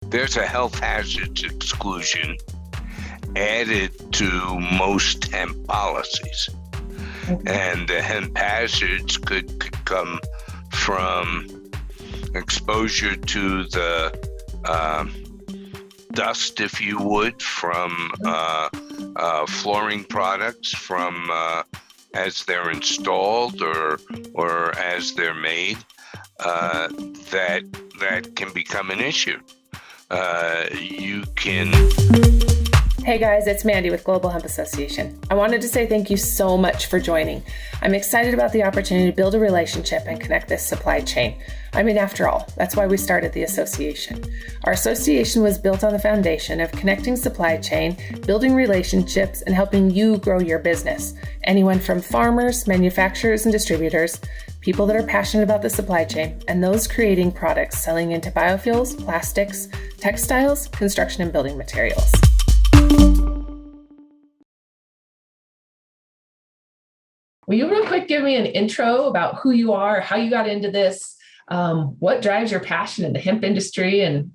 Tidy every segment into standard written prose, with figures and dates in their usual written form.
there's a health hazards exclusion added to most hemp policies. And the hemp hazards could come from exposure to the dust, if you would, from flooring products, from as they're installed or as they're made, that can become an issue. You can. Hey guys, it's Mandi with Global Hemp Association. I wanted to say thank you so much for joining. I'm excited about the opportunity to build a relationship and connect this supply chain. I mean, after all, that's why we started the association. Our association was built on the foundation of connecting supply chain, building relationships, and helping you grow your business. Anyone from farmers, manufacturers, and distributors, people that are passionate about the supply chain, and those creating products selling into biofuels, plastics, textiles, construction, and building materials. Will you real quick give me an intro about who you are, how you got into this, what drives your passion in the hemp industry, and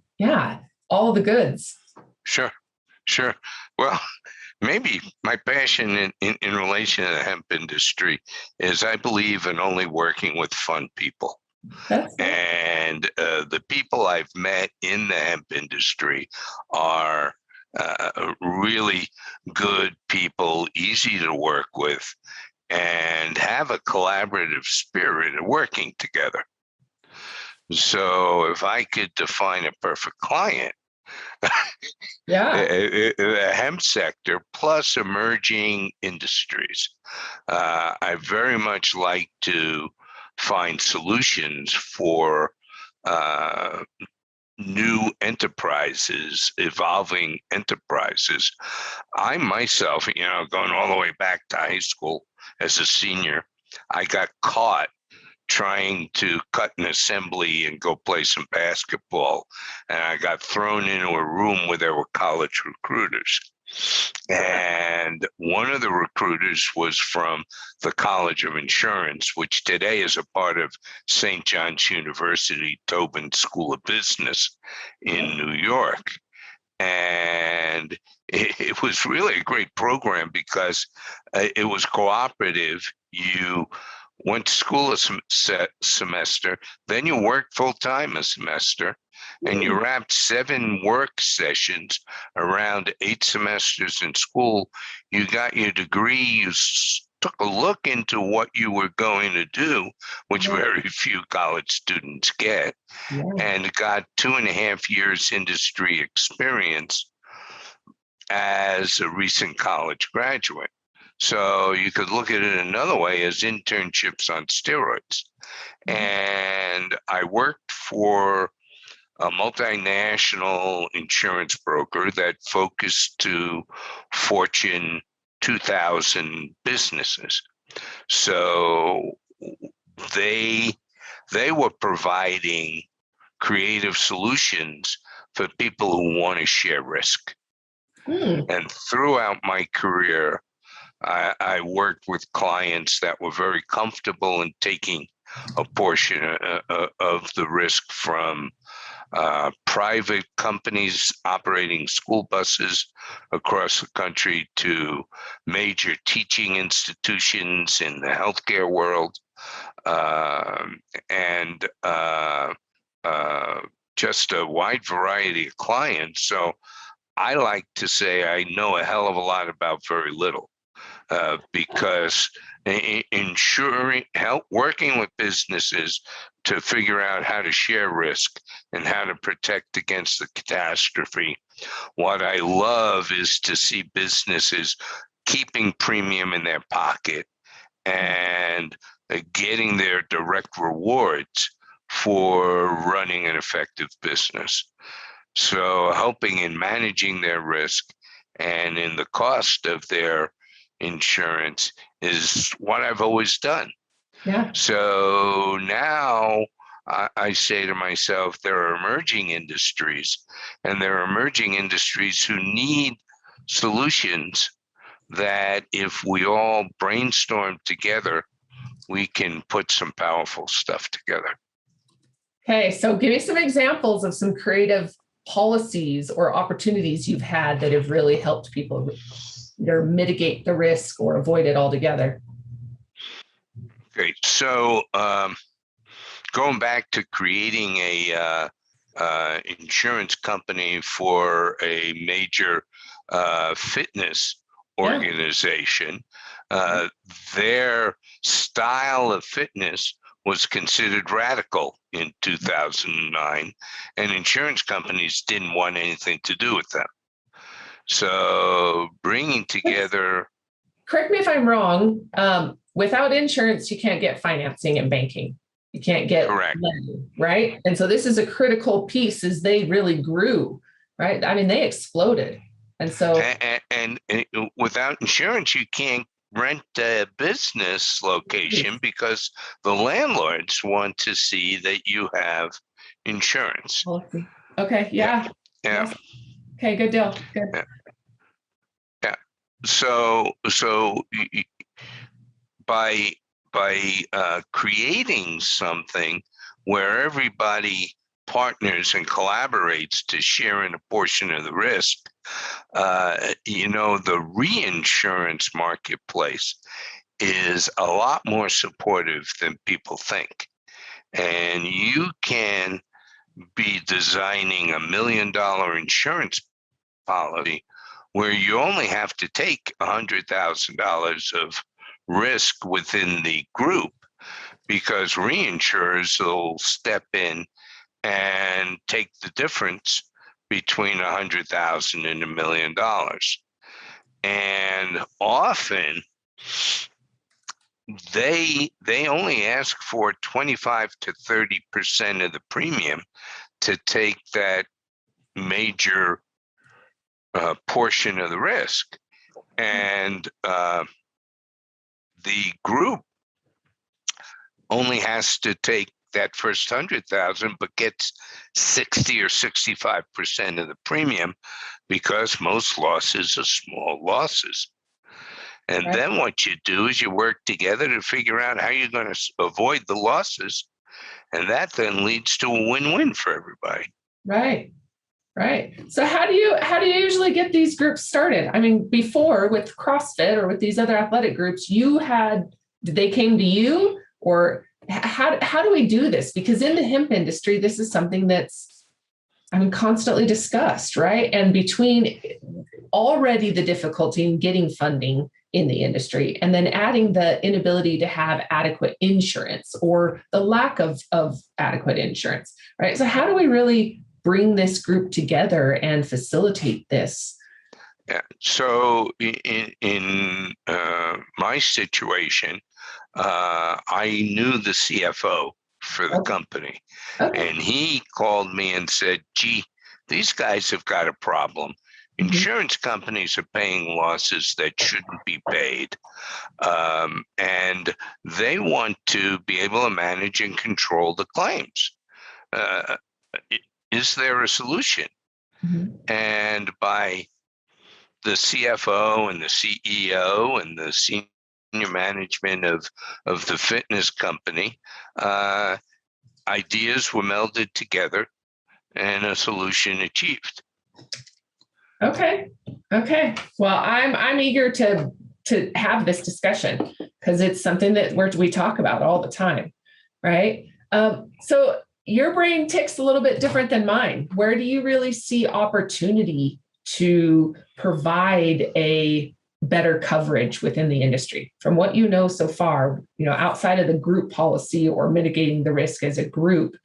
all the goods? Sure. Well, maybe my passion in relation to the hemp industry is I believe in only working with fun people. And the people I've met in the hemp industry are really good people, easy to work with, and have a collaborative spirit of working together. So if I could define a perfect client, the hemp sector plus emerging industries. I very much like to find solutions for new enterprises, evolving enterprises. I myself, going all the way back to high school as a senior, I got caught trying to cut an assembly and go play some basketball. And I got thrown into a room where there were college recruiters. And one of the recruiters was from the College of Insurance, which today is a part of St. John's University, Tobin School of Business in New York. And it was really a great program because it was cooperative. You went to school a semester, then you worked full-time a semester, and you wrapped 7 work sessions around 8 semesters in school. You got your degree, you took a look into what you were going to do, which very few college students get, and got 2.5 years industry experience as a recent college graduate. So you could look at it another way as internships on steroids. And I worked for a multinational insurance broker that focused to Fortune 2000 businesses. So they were providing creative solutions for people who want to share risk. And throughout my career, I worked with clients that were very comfortable in taking a portion of the risk, from private companies operating school buses across the country to major teaching institutions in the healthcare world, and just a wide variety of clients. So I like to say I know a hell of a lot about very little. Because working with businesses to figure out how to share risk and how to protect against the catastrophe. What I love is to see businesses keeping premium in their pocket and getting their direct rewards for running an effective business. So helping in managing their risk and in the cost of their insurance is what I've always done. So now I say to myself, there are emerging industries, and there are emerging industries who need solutions that if we all brainstorm together, we can put some powerful stuff together. Okay, so give me some examples of some creative policies or opportunities you've had that have really helped people either mitigate the risk or avoid it altogether? Great. So going back to creating a insurance company for a major fitness organization, their style of fitness was considered radical in 2009, and insurance companies didn't want anything to do with them. So bringing together... Correct me if I'm wrong. Without insurance, you can't get financing and banking. You can't get money, right? And so this is a critical piece as they really grew, right? I mean, they exploded. And so... And without insurance, you can't rent a business location because the landlords want to see that you have insurance. Okay. Yeah. Okay. Good deal. Good. Yeah. So by creating something where everybody partners and collaborates to share in a portion of the risk, the reinsurance marketplace is a lot more supportive than people think. And you can be designing $1 million insurance policy where you only have to take $100,000 of risk within the group, because reinsurers will step in and take the difference between $100,000 and $1 million. And often they only ask for 25 to 30% of the premium to take that major portion of the risk. And the group only has to take that first 100,000, but gets 60 or 65% of the premium, because most losses are small losses. And then what you do is you work together to figure out how you're going to avoid the losses. And that then leads to a win-win for everybody. Right. So how do you usually get these groups started? I mean, before with CrossFit or with these other athletic groups, they came to you, or how do we do this? Because in the hemp industry, this is something that's, constantly discussed, right? And between already the difficulty in getting funding in the industry, and then adding the inability to have adequate insurance or the lack of adequate insurance, right? So how do we really bring this group together and facilitate this? Yeah. So in my situation, I knew the CFO for the company, and he called me and said, "Gee, these guys have got a problem. Insurance companies are paying losses that shouldn't be paid, and they want to be able to manage and control the claims. Is there a solution?" And by the CFO and the CEO and the senior management of the fitness company, ideas were melded together and a solution achieved. Okay. Well, I'm eager to have this discussion, because it's something that we talk about all the time, right? So your brain ticks a little bit different than mine. Where do you really see opportunity to provide a better coverage within the industry? From what you know so far, outside of the group policy or mitigating the risk as a group,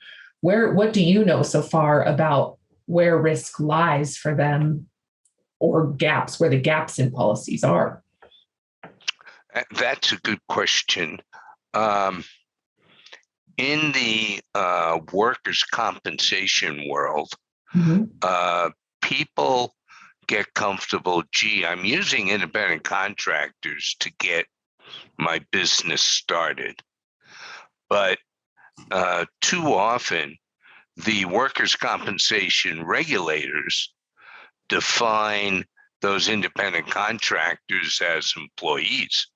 what do you know so far about where risk lies for them, or gaps, where the gaps in policies are? That's a good question. In the workers' compensation world, people get comfortable. Gee, I'm using independent contractors to get my business started. But too often, the workers' compensation regulators define those independent contractors as employees.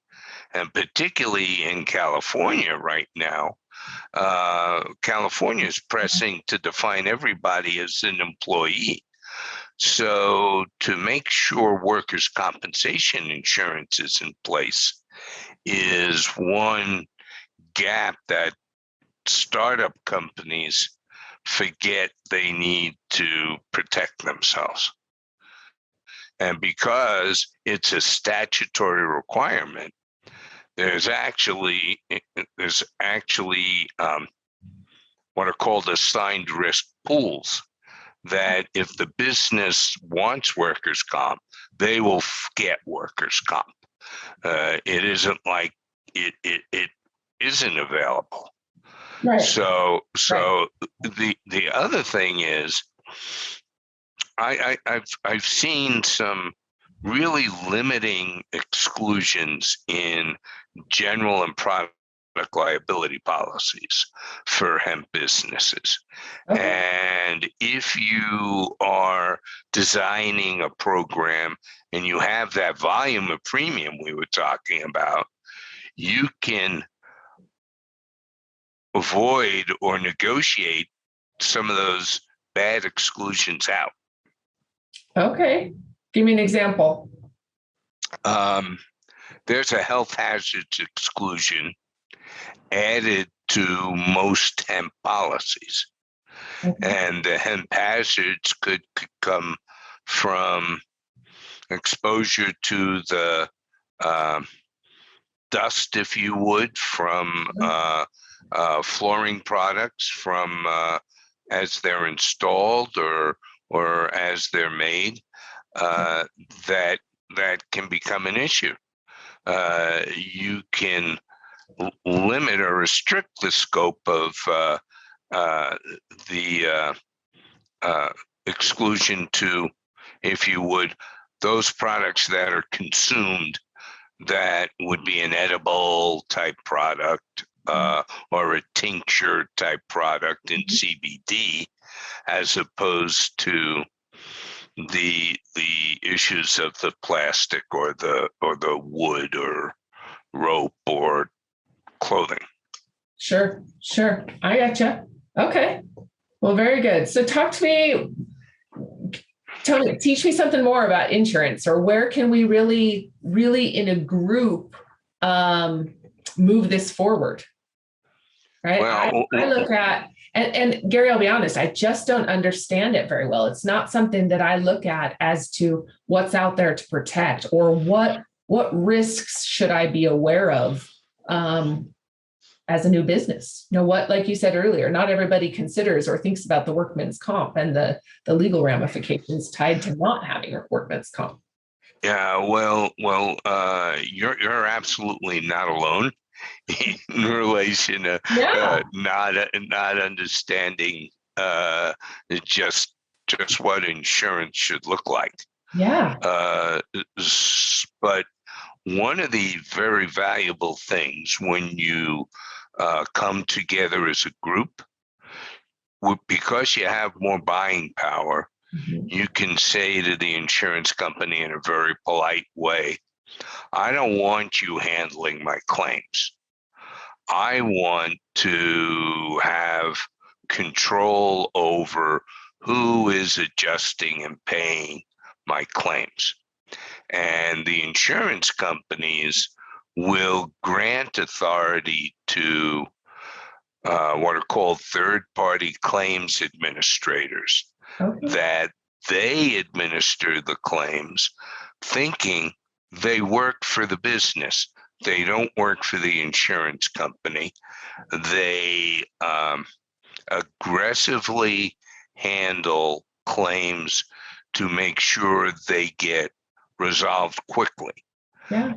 And particularly in California right now, California is pressing to define everybody as an employee. So to make sure workers' compensation insurance is in place is one gap that startup companies forget they need to protect themselves. And because it's a statutory requirement, there's actually what are called assigned risk pools, that if the business wants workers' comp, they will get workers' comp. It isn't like it isn't available. Right. So the other thing is, I've seen some really limiting exclusions in general and product liability policies for hemp businesses. Okay. And if you are designing a program and you have that volume of premium we were talking about, you can avoid or negotiate some of those bad exclusions out. Okay. Give me an example. There's a health hazards exclusion added to most hemp policies. Okay. And the hemp hazards could come from exposure to the dust, if you would, from flooring products, from as they're installed or as they're made, that can become an issue. You can limit or restrict the scope of the exclusion to, if you would, those products that are consumed that would be an edible type product or a tincture type product in CBD, as opposed to the issues of the plastic or the wood or rope or clothing. Sure. I gotcha. Okay. Well, very good. So teach me something more about insurance, or where can we really in a group move this forward? Right. Well, I look at, and Gary, I'll be honest, I just don't understand it very well. It's not something that I look at as to what's out there to protect, or what risks should I be aware of as a new business. What, like you said earlier, not everybody considers or thinks about the workman's comp and the legal ramifications tied to not having a workman's comp. Yeah, well, you're absolutely not alone in relation to not understanding just what insurance should look like. Yeah. But one of the very valuable things when you come together as a group, because you have more buying power, you can say to the insurance company in a very polite way, I don't want you handling my claims. I want to have control over who is adjusting and paying my claims. And the insurance companies will grant authority to what are called third-party claims administrators, that they administer the claims thinking they work for the business. They don't work for the insurance company. They aggressively handle claims to make sure they get resolved quickly. Yeah.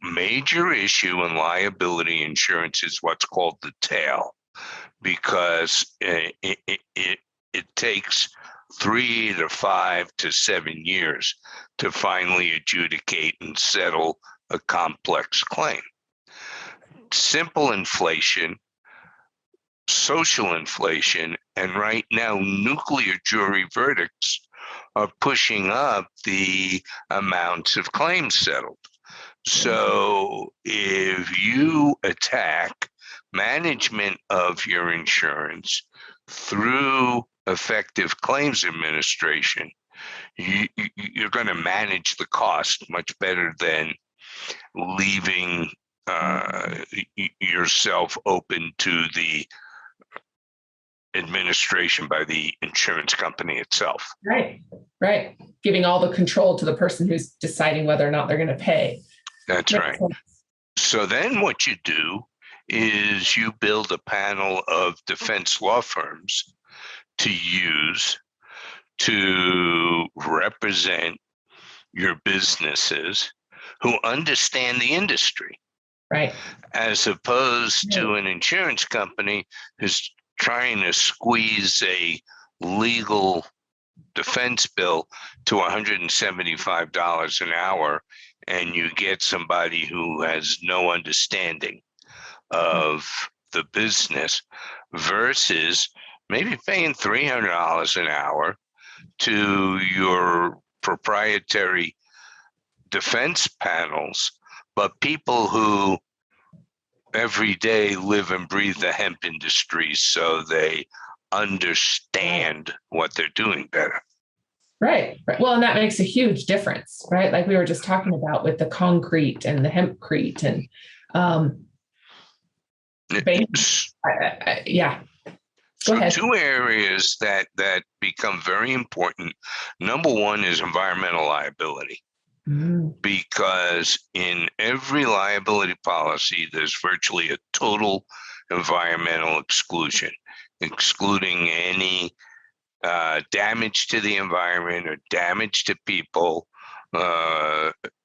Major issue in liability insurance is what's called the tail, because it takes 3 to 5 to 7 years to finally adjudicate and settle a complex claim. Simple inflation, social inflation, and right now nuclear jury verdicts are pushing up the amounts of claims settled. So if you attack management of your insurance through effective claims administration, you're going to manage the cost much better than leaving yourself open to the administration by the insurance company itself. Right. Giving all the control to the person who's deciding whether or not they're going to pay. That's right. So then what you do is you build a panel of defense law firms to use to represent your businesses who understand the industry. Right. As opposed to an insurance company who's trying to squeeze a legal defense bill to $175 an hour, and you get somebody who has no understanding of the business versus maybe paying $300 an hour to your proprietary defense panels, but people who every day live and breathe the hemp industry, so they understand what they're doing better. Right. Well, and that makes a huge difference, right? Like we were just talking about with the concrete and the hempcrete and yeah. Go ahead. Two areas that become very important. Number one is environmental liability. Because in every liability policy, there's virtually a total environmental exclusion, excluding any damage to the environment or damage to people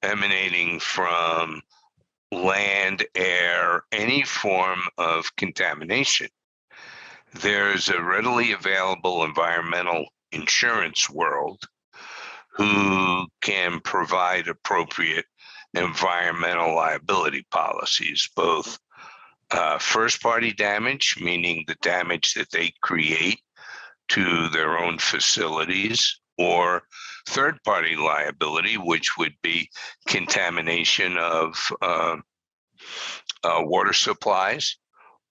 emanating from land, air, any form of contamination. There's a readily available environmental insurance world who can provide appropriate environmental liability policies, both first-party damage, meaning the damage that they create to their own facilities, or third-party liability, which would be contamination of water supplies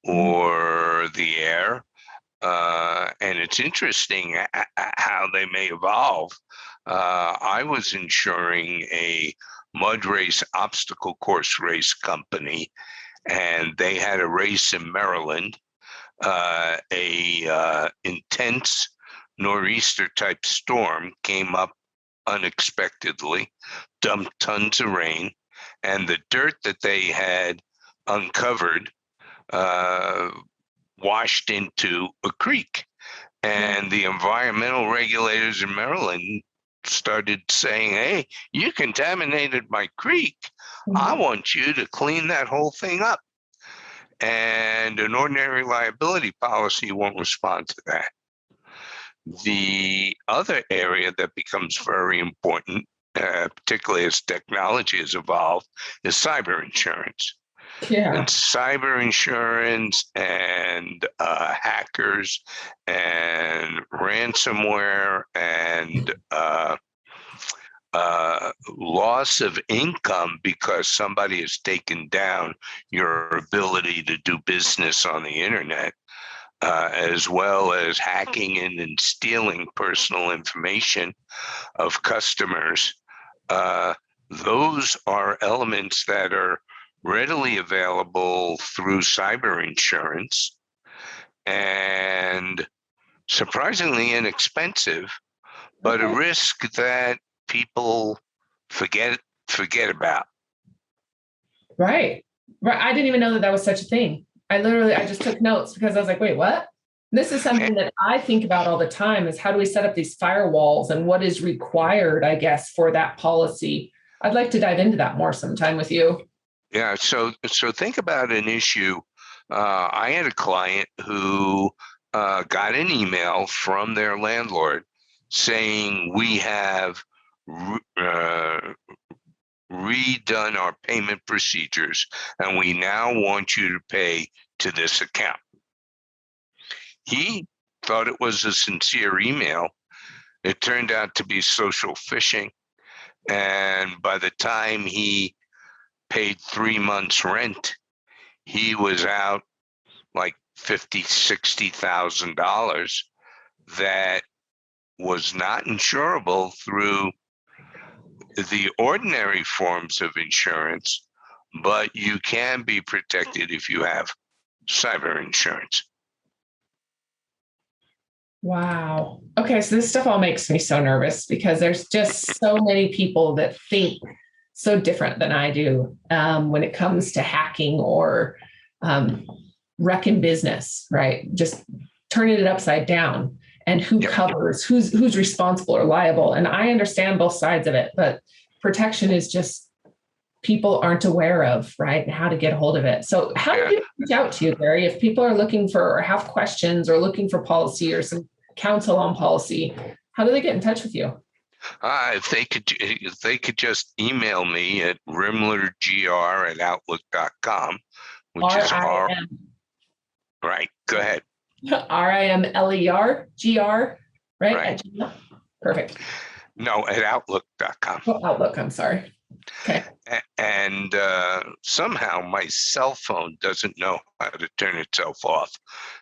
or the air. And it's interesting how they may evolve. I was insuring a mud race obstacle course race company, and they had a race in Maryland. A intense nor'easter type storm came up unexpectedly, dumped tons of rain, and the dirt that they had uncovered washed into a creek. And the environmental regulators in Maryland started saying, hey, you contaminated my creek. I want you to clean that whole thing up. And an ordinary liability policy won't respond to that. The other area that becomes very important, particularly as technology has evolved, is cyber insurance. And cyber insurance and hackers and ransomware and loss of income because somebody has taken down your ability to do business on the internet, as well as hacking in and stealing personal information of customers. Those are elements that are readily available through cyber insurance and surprisingly inexpensive, but a risk that people forget about. Right. I didn't even know that was such a thing. I just took notes because I was like, wait, what? This is something that I think about all the time, is how do we set up these firewalls and what is required, I guess, for that policy. I'd like to dive into that more sometime with you. Yeah. So think about an issue. I had a client who got an email from their landlord saying, we have redone our payment procedures, and we now want you to pay to this account. He thought it was a sincere email. It turned out to be social phishing. And by the time he paid 3 months rent, he was out like $50,000, $60,000 that was not insurable through the ordinary forms of insurance, but you can be protected if you have cyber insurance. Wow. Okay, so this stuff all makes me so nervous because there's just so many people that think so different than I do when it comes to hacking or wrecking business, right? Just turning it upside down, and who covers, who's responsible or liable. And I understand both sides of it, but protection is just people aren't aware of, right? And how to get a hold of it. So how do people reach out to you, Gary? If people are looking for or have questions or looking for policy or some counsel on policy, how do they get in touch with you? If they could just email me at rimlergr@outlook.com, which is R-I-M. Right. Go ahead. RIMLERGR, right? Right. At Gmail? Perfect. No, at outlook.com. Oh, Outlook, I'm sorry. Okay. And somehow my cell phone doesn't know how to turn itself off.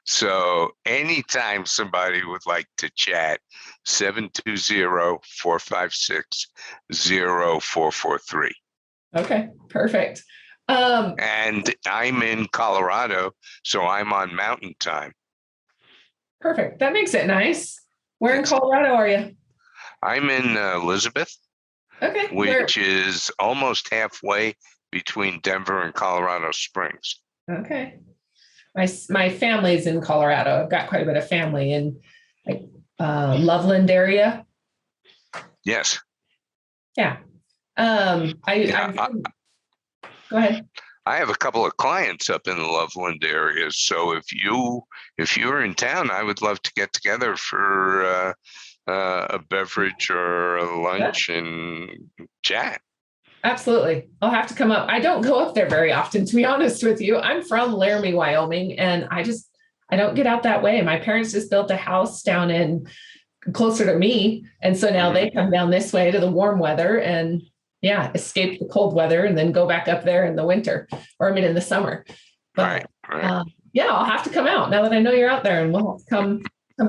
So anytime somebody would like to chat, 720-456-0443. Okay, perfect. And I'm in Colorado, so I'm on Mountain Time. Perfect. That makes it nice. Where in Colorado are you? I'm in Elizabeth. Okay. Which is almost halfway between Denver and Colorado Springs. Okay. My family's in Colorado. I've got quite a bit of family in like Loveland area. Yes. Yeah. Go ahead. I have a couple of clients up in the Loveland area. So if you're in town, I would love to get together for a beverage or a lunch and chat. Absolutely. I'll have to come up. I don't go up there very often, to be honest with you. I'm from Laramie, Wyoming, and I don't get out that way. My parents just built a house down in closer to me. And so now they come down this way to the warm weather and escape the cold weather and then go back up there in the winter in the summer. But right. I'll have to come out now that I know you're out there, and we'll come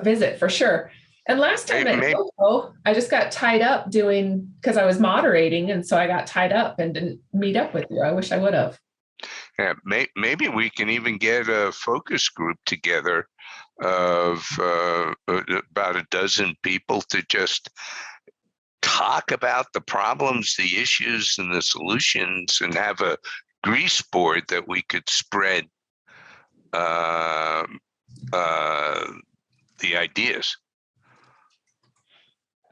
visit for sure. And last time I just got tied up because I was moderating. And so I got tied up and didn't meet up with you. I wish I would have. Yeah, maybe we can even get a focus group together of about a dozen people to just talk about the problems, the issues, and the solutions, and have a grease board that we could spread the ideas.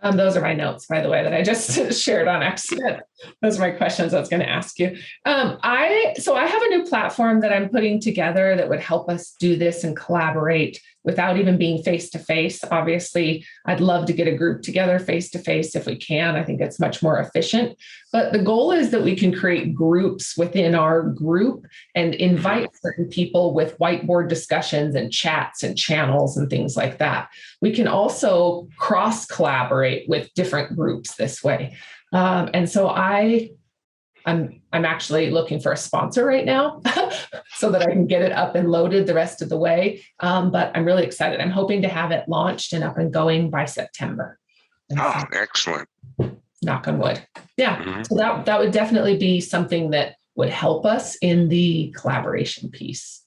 Those are my notes, by the way, that I just shared on accident. Those are my questions I was going to ask you. I have a new platform that I'm putting together that would help us do this and collaborate without even being face-to-face. Obviously, I'd love to get a group together face-to-face if we can. I think it's much more efficient. But the goal is that we can create groups within our group and invite certain people with whiteboard discussions and chats and channels and things like that. We can also cross-collaborate with different groups this way. And so I'm actually looking for a sponsor right now so that I can get it up and loaded the rest of the way. But I'm really excited. I'm hoping to have it launched and up and going by September. Excellent. Knock on wood. Yeah. So that would definitely be something that would help us in the collaboration piece.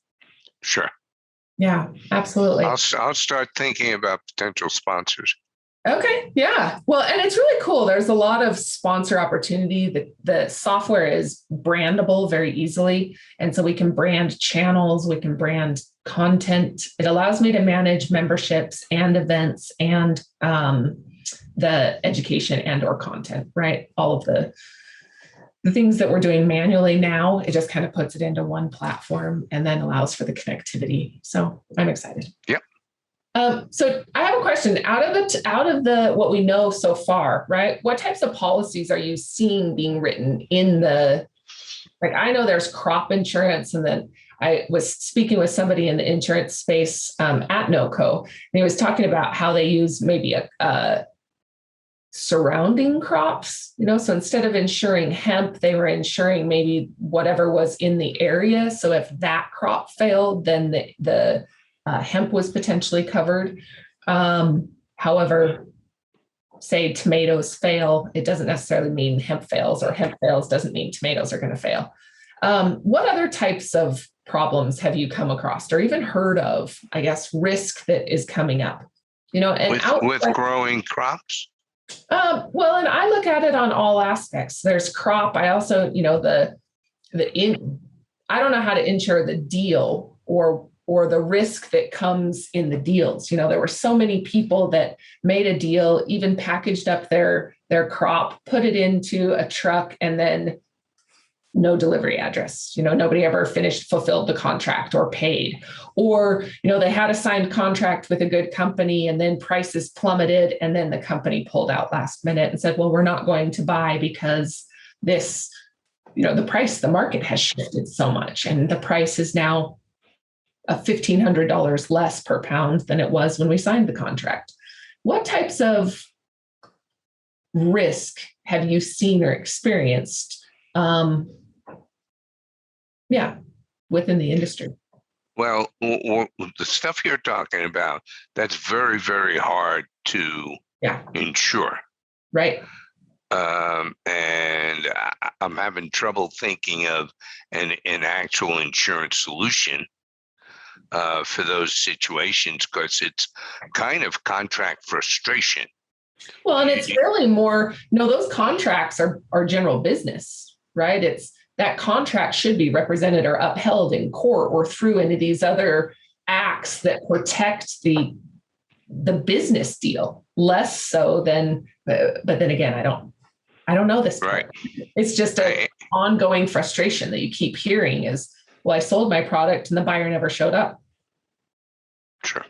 Sure. Yeah, absolutely. I'll start thinking about potential sponsors. Okay. Yeah. Well, and it's really cool. There's a lot of sponsor opportunity. The software is brandable very easily. And so we can brand channels, we can brand content. It allows me to manage memberships and events and the education and or content, right? All of the things that we're doing manually now, it just kind of puts it into one platform and then allows for the connectivity. So I'm excited. Yep. So I have a question. Out of the what we know so far, right? What types of policies are you seeing being written in I know there's crop insurance, and then I was speaking with somebody in the insurance space at NOCO, and he was talking about how they use maybe surrounding crops, so instead of insuring hemp, they were insuring maybe whatever was in the area. So if that crop failed, then the hemp was potentially covered. However, say tomatoes fail, it doesn't necessarily mean hemp fails, or hemp fails doesn't mean tomatoes are going to fail. What other types of problems have you come across or even heard of, I guess, risk that is coming up? And with growing crops? Well, and I look at it on all aspects. There's crop. I also, I don't know how to insure the deal or the risk that comes in the deals. There were so many people that made a deal, even packaged up their crop, put it into a truck, and then no delivery address. Nobody ever fulfilled the contract or paid, or, they had a signed contract with a good company and then prices plummeted. And then the company pulled out last minute and said, well, we're not going to buy because this, the market has shifted so much. And the price is now $1,500 less per pound than it was when we signed the contract. What types of risk have you seen or experienced within the industry? Well, the stuff you're talking about, that's very, very hard to insure. Right. And I'm having trouble thinking of an actual insurance solution for those situations, because it's kind of contract frustration. Well, and it's really more, those contracts are general business, right? It's that contract should be represented or upheld in court or through any of these other acts that protect the business deal, less so than, but then again, I don't know this. Right. It's just an ongoing frustration that you keep hearing is, well, I sold my product and the buyer never showed up. Sure.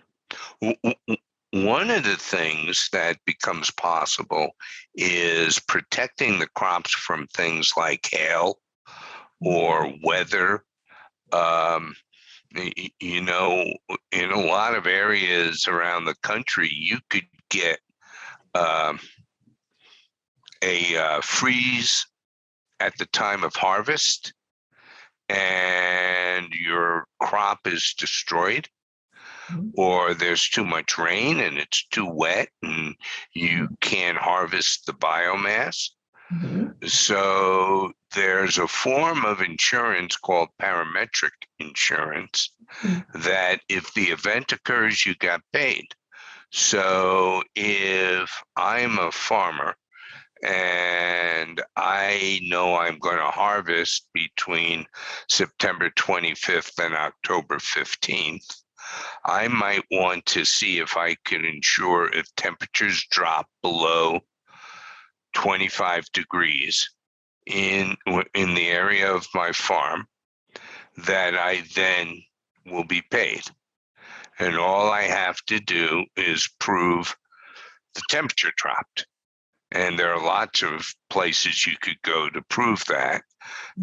One of the things that becomes possible is protecting the crops from things like hail or weather. In a lot of areas around the country, you could get a freeze at the time of harvest, and your crop is destroyed, or there's too much rain and it's too wet and you can't harvest the biomass. So there's a form of insurance called parametric insurance that if the event occurs, you got paid. So if I'm a farmer and I know I'm going to harvest between September 25th and October 15th, I might want to see if I can insure if temperatures drop below 25 degrees in the area of my farm, that I then will be paid. And all I have to do is prove the temperature dropped. And there are lots of places you could go to prove that,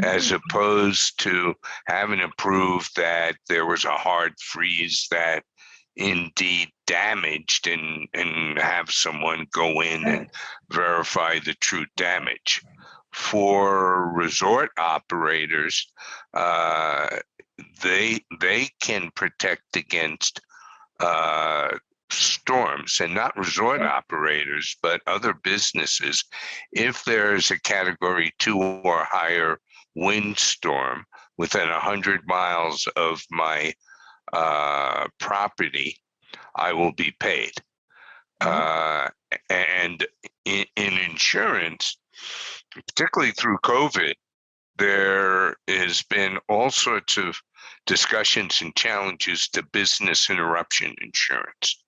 as opposed to having to prove that there was a hard freeze that indeed damaged and have someone go in and verify the true damage. For resort operators, they can protect against storms, and not resort operators, but other businesses. If there's a category 2 or higher windstorm within 100 miles of my property, I will be paid. And in insurance, particularly through COVID, there has been all sorts of discussions and challenges to business interruption insurance.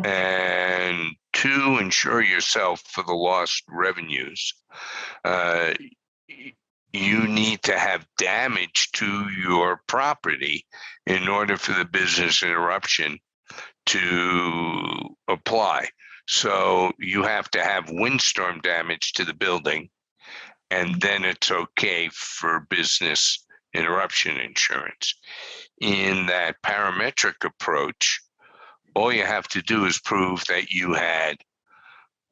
And to insure yourself for the lost revenues, you need to have damage to your property in order for the business interruption to apply. So you have to have windstorm damage to the building, and then it's okay for business interruption insurance. In that parametric approach, all you have to do is prove that you had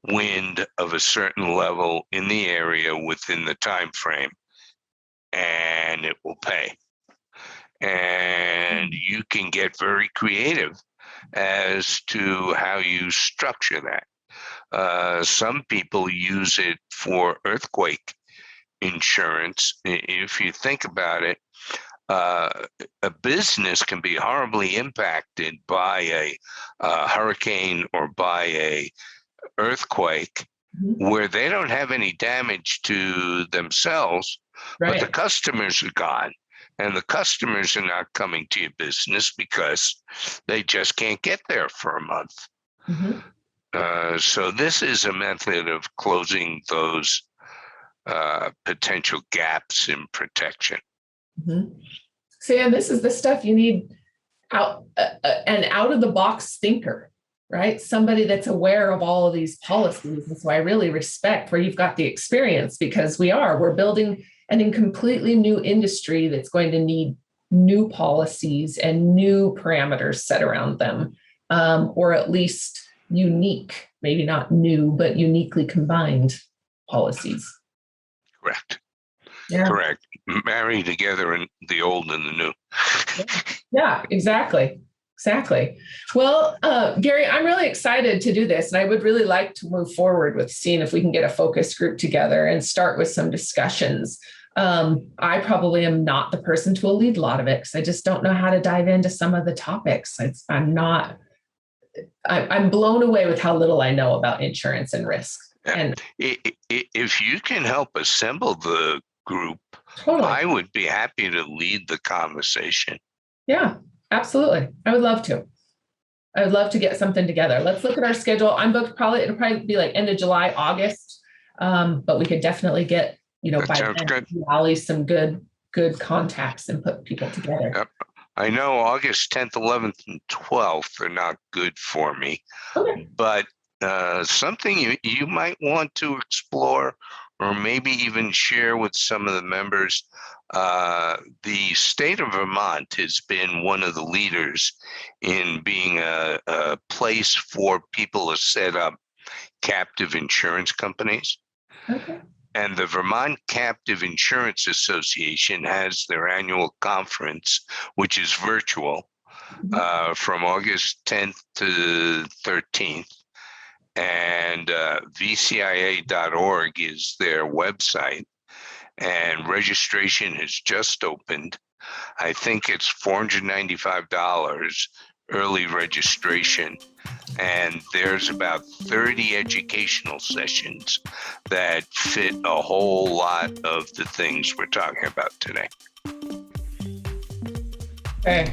wind of a certain level in the area within the time frame, and it will pay. And you can get very creative as to how you structure that. Some people use it for earthquake insurance. If you think about it, a business can be horribly impacted by a hurricane or by a earthquake where they don't have any damage to themselves, but the customers are gone. And the customers are not coming to your business because they just can't get there for a month. So this is a method of closing those potential gaps in protection. Sam, this is the stuff you need an out-of-the-box thinker, right? Somebody that's aware of all of these policies. And so I really respect where you've got the experience, because we're building an completely new industry that's going to need new policies and new parameters set around them, or at least unique, maybe not new, but uniquely combined policies. Correct. Yeah. Correct. Marry together in the old and the new. Yeah, exactly. Well, Gary, I'm really excited to do this, and I would really like to move forward with seeing if we can get a focus group together and start with some discussions. I probably am not the person to lead a lot of it because I just don't know how to dive into some of the topics. I'm blown away with how little I know about insurance and risk. And if you can help assemble the group, totally, I would be happy to lead the conversation. Yeah, absolutely. I would love to get something together. Let's look at our schedule. I'm booked it'll probably be like end of July, August. But we could definitely get, by then, rally some good contacts and put people together. Yep. I know August 10th, 11th, and 12th are not good for me, but something you might want to explore, or maybe even share with some of the members. The state of Vermont has been one of the leaders in being a place for people to set up captive insurance companies. Okay. And the Vermont Captive Insurance Association has their annual conference, which is virtual, from August 10th to 13th. And vcia.org is their website, and registration has just opened. I think it's $495 early registration, and there's about 30 educational sessions that fit a whole lot of the things we're talking about today. Okay.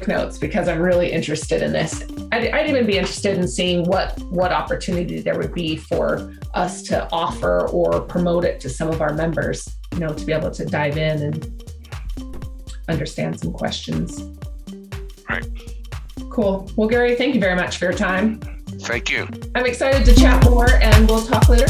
Notes, because I'm really interested in this. I'd even be interested in seeing what opportunity there would be for us to offer or promote it to some of our members, to be able to dive in and understand some questions. Right. Cool. Well, Gary, thank you very much for your time. Thank you. I'm excited to chat more, and we'll talk later.